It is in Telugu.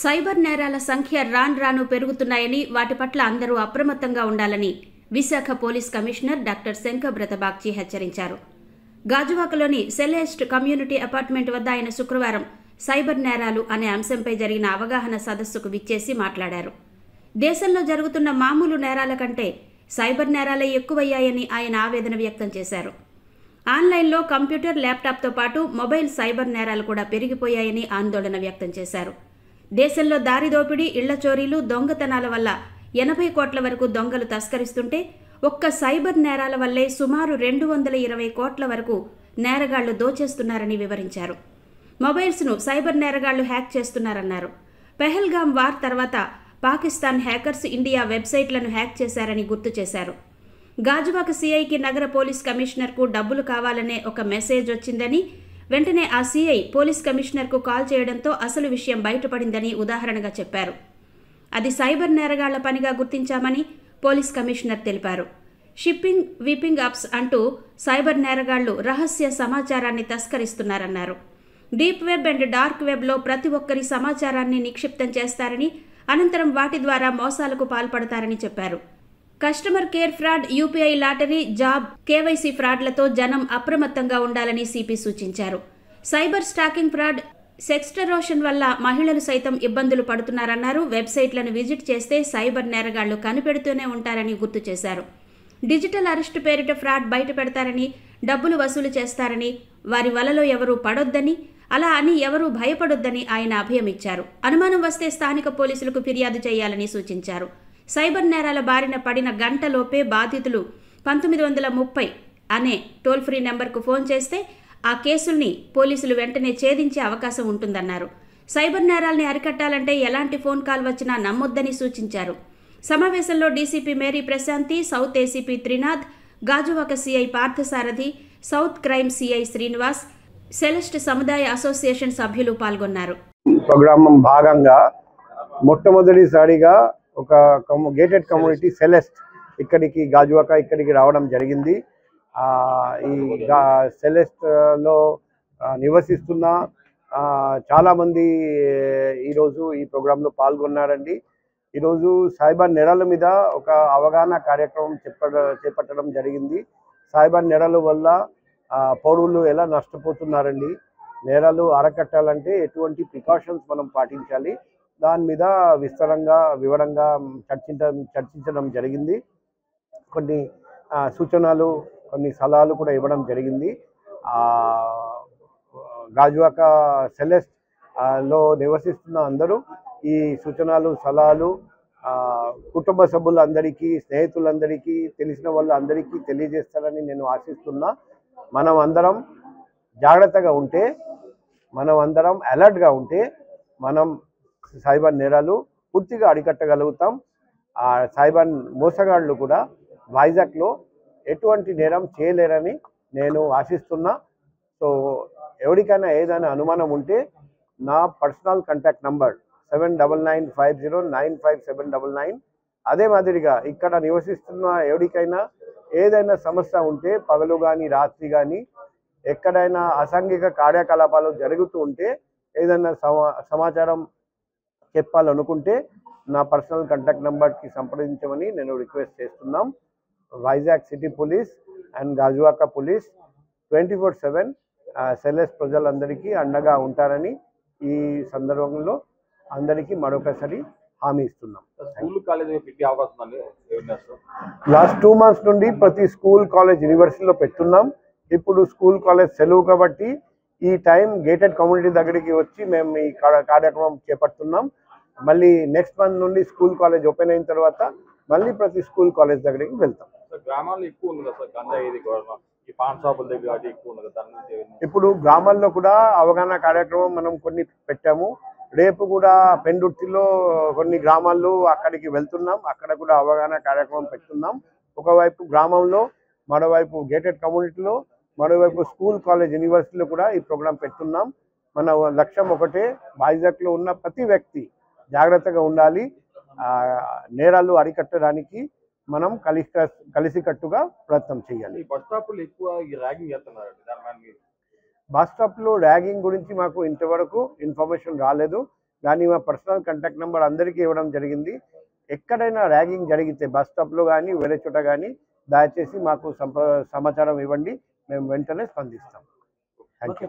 సైబర్ నేరాల సంఖ్య రాను పెరుగుతున్నాయని వాటి పట్ల అందరూ అప్రమత్తంగా ఉండాలని Visakha police commissioner doctor Shankhabrata Bagchi హెచ్చరించారు. గాజువాకలోని సెలెస్ట్ కమ్యూనిటీ అపార్ట్మెంట్ వద్ద ఆయన శుక్రవారం సైబర్ నేరాలు అనే అంశంపై జరిగిన అవగాహన సదస్సుకు విచ్చేసి మాట్లాడారు. దేశంలో జరుగుతున్న మామూలు నేరాల కంటే సైబర్ నేరాలే ఎక్కువయ్యాయని ఆయన ఆవేదన వ్యక్తం చేశారు. ఆన్లైన్లో కంప్యూటర్, ల్యాప్టాప్తో పాటు మొబైల్ సైబర్ నేరాలు కూడా పెరిగిపోయాయని ఆందోళన వ్యక్తం చేశారు. దేశంలో దారి దోపిడీ, ఇళ్ల చోరీలు, దొంగతనాల వల్ల 80 కోట్ల వరకు దొంగలు తస్కరిస్తుంటే ఒక్క సైబర్ నేరాల వల్లే సుమారు 220 కోట్ల వరకు నేరగాళ్లు దోచేస్తున్నారని వివరించారు. మొబైల్స్ను సైబర్ నేరగాళ్లు హ్యాక్ చేస్తున్నారన్నారు. పెహల్గాం వార్ తర్వాత పాకిస్తాన్ హ్యాకర్స్ ఇండియా వెబ్సైట్లను హ్యాక్ చేశారని గుర్తు చేశారు. గాజువాక సీఐకి నగర పోలీస్ కమిషనర్కు డబ్బులు కావాలనే ఒక మెసేజ్ వచ్చిందని, వెంటనే ఆ సీఐ పోలీస్ కమిషనర్కు కాల్ చేయడంతో అసలు విషయం బయటపడిందని ఉదాహరణగా చెప్పారు. అది సైబర్ నేరగాళ్ల పనిగా గుర్తించామని పోలీస్ కమిషనర్ తెలిపారు. షిప్పింగ్, విపింగ్ అప్స్ అంటూ సైబర్ నేరగాళ్లు రహస్య సమాచారాన్ని తస్కరిస్తున్నారన్నారు. డీప్ వెబ్ అండ్ డార్క్ వెబ్లో ప్రతి ఒక్కరి సమాచారాన్ని నిక్షిప్తం చేస్తారని, అనంతరం వాటి ద్వారా మోసాలకు పాల్పడతారని చెప్పారు. Customer care fraud, UPI lottery, job, KYC ఫ్రాడ్లతో జనం అప్రమత్తంగా ఉండాలని సిపి సూచించారు. సైబర్ స్టాకింగ్ ఫ్రాడ్, సెక్స్టరోషన్ వల్ల మహిళలు సైతం ఇబ్బందులు పడుతున్నారన్నారు. వెబ్సైట్లను విజిట్ చేస్తే సైబర్ నేరగాళ్లు కనిపెడుతూనే ఉంటారని గుర్తు చేశారు. డిజిటల్ అరెస్టు పేరిట ఫ్రాడ్ బయట పెడతారని, డబ్బులు వసూలు చేస్తారని, వారి వలలో ఎవరూ పడొద్దని, అలా అని ఎవరూ భయపడొద్దని ఆయన అభయమిచ్చారు. అనుమానం వస్తే స్థానిక పోలీసులకు ఫిర్యాదు చేయాలని సూచించారు. సైబర్ నేరాల బారిన పడిన గంటలోపే బాధితులు 1930 అనే టోల్ ఫ్రీ నెంబర్కు ఫోన్ చేస్తే ఆ కేసుల్ని పోలీసులు వెంటనే ఛేదించే అవకాశం ఉంటుందన్నారు. సైబర్ నేరాల్ని అరికట్టాలంటే ఎలాంటి ఫోన్ కాల్ వచ్చినా నమ్మొద్దని సూచించారు. సమావేశంలో DCP Mary Prashanthi, south ACP Trinath, Gajuwaka CI Parthasarathi, south crime CI Srinivas, Celeste సముదాయ అసోసియేషన్ సభ్యులు పాల్గొన్నారు. ప్రోగ్రామ్ భాగంగా మొట్టమొదటిసారిగా ఒక గేటెడ్ కమ్యూనిటీ సెలెస్ట్ ఇక్కడికి ఇక్కడికి రావడం జరిగింది. ఈ సెలెస్ట్లో నివసిస్తున్న చాలామంది ఈరోజు ఈ ప్రోగ్రాంలో పాల్గొన్నారండి. ఈరోజు సైబర్ నేరాల మీద ఒక అవగాహన కార్యక్రమం చేపట్టడం జరిగింది. సైబర్ నేరాల వల్ల పౌరులు ఎలా నష్టపోతున్నారండి, నేరాలు అరకట్టాలంటే ఎటువంటి ప్రికాషన్స్ మనం పాటించాలి, దాని మీద వివరంగా చర్చించడం జరిగింది. కొన్ని సూచనలు, కొన్ని సలహాలు కూడా ఇవ్వడం జరిగింది. గాజువాక సెలెస్ట్ లో నివసిస్తున్న అందరూ ఈ సూచనలు, సలహాలు కుటుంబ సభ్యులందరికీ, స్నేహితులందరికీ, తెలిసిన వాళ్ళందరికీ తెలియజేస్తారని నేను ఆశిస్తున్నా. మనం అందరం జాగ్రత్తగా ఉంటే, మనం అందరం అలర్ట్గా ఉంటే మనం సైబర్ నేరాలు పూర్తిగా అరికట్టగలుగుతాం. ఆ సైబర్ మోసగాళ్ళు కూడా వైజాగ్లో ఎటువంటి నేరం చేయలేరని నేను ఆశిస్తున్నా. సో ఎవరికైనా ఏదైనా అనుమానం ఉంటే నా పర్సనల్ కాంటాక్ట్ నంబర్ 7995095799. అదే మాదిరిగా ఇక్కడ నివసిస్తున్న ఎవరికైనా ఏదైనా సమస్య ఉంటే, పగలు కానీ రాత్రి కానీ ఎక్కడైనా అసాంఘిక కార్యకలాపాలు జరుగుతూ ఉంటే, ఏదైనా సమాచారం చెప్పాలనుకుంటే నా పర్సనల్ కాంటాక్ట్ నెంబర్కి సంప్రదించమని నేను రిక్వెస్ట్ చేస్తున్నాం. Vizag city police and Gajuwaka police 24/7 Celeste ప్రజలందరికీ అండగా ఉంటారని ఈ సందర్భంలో అందరికీ మరొకసారి హామీ ఇస్తున్నాం. లాస్ట్ 2 months నుండి ప్రతి స్కూల్, కాలేజ్, యూనివర్సిటీలో పెట్టున్నాం. ఇప్పుడు స్కూల్, కాలేజ్ సెలవు కాబట్టి ఈ టైం గేటెడ్ కమ్యూనిటీ దగ్గరికి వచ్చి మేము ఈ కార్యక్రమం చేపడుతున్నాం. మళ్ళీ నెక్స్ట్ మంత్ నుండి స్కూల్, కాలేజ్ ఓపెన్ అయిన తర్వాత మళ్ళీ ప్రతి స్కూల్, కాలేజ్ దగ్గరికి వెళ్తాం. ఇప్పుడు గ్రామాల్లో కూడా అవగాహన కార్యక్రమం మనం కొన్ని పెట్టాము. రేపు కూడా పెందుర్తిలో కొన్ని గ్రామాల్లో అక్కడికి వెళ్తున్నాం. అక్కడ కూడా అవగాహన కార్యక్రమం పెట్టున్నాం. ఒకవైపు గ్రామంలో, మరోవైపు గేటెడ్ కమ్యూనిటీలో, మరోవైపు స్కూల్, కాలేజ్, యూనివర్సిటీలో కూడా ఈ ప్రోగ్రాం పెట్టున్నాం. మన లక్ష్యం ఒకటే, వైజాగ్లో ఉన్న ప్రతి వ్యక్తి జాగ్రత్తగా ఉండాలి. నేరాలు అరికట్టడానికి మనం కలిసికట్టుగా ప్రయత్నం చేయాలి. బస్ స్టాప్లో ర్యాగింగ్ గురించి మాకు ఇంతవరకు ఇన్ఫర్మేషన్ రాలేదు. దాని మా పర్సనల్ కాంటాక్ట్ నెంబర్ అందరికీ ఇవ్వడం జరిగింది. ఎక్కడైనా ర్యాగింగ్ జరిగితే బస్ స్టాప్లో కానీ వేరే చోట కానీ దయచేసి మాకు సమాచారం ఇవ్వండి, మేము వెంటనే స్పందిస్తాం. Thank you.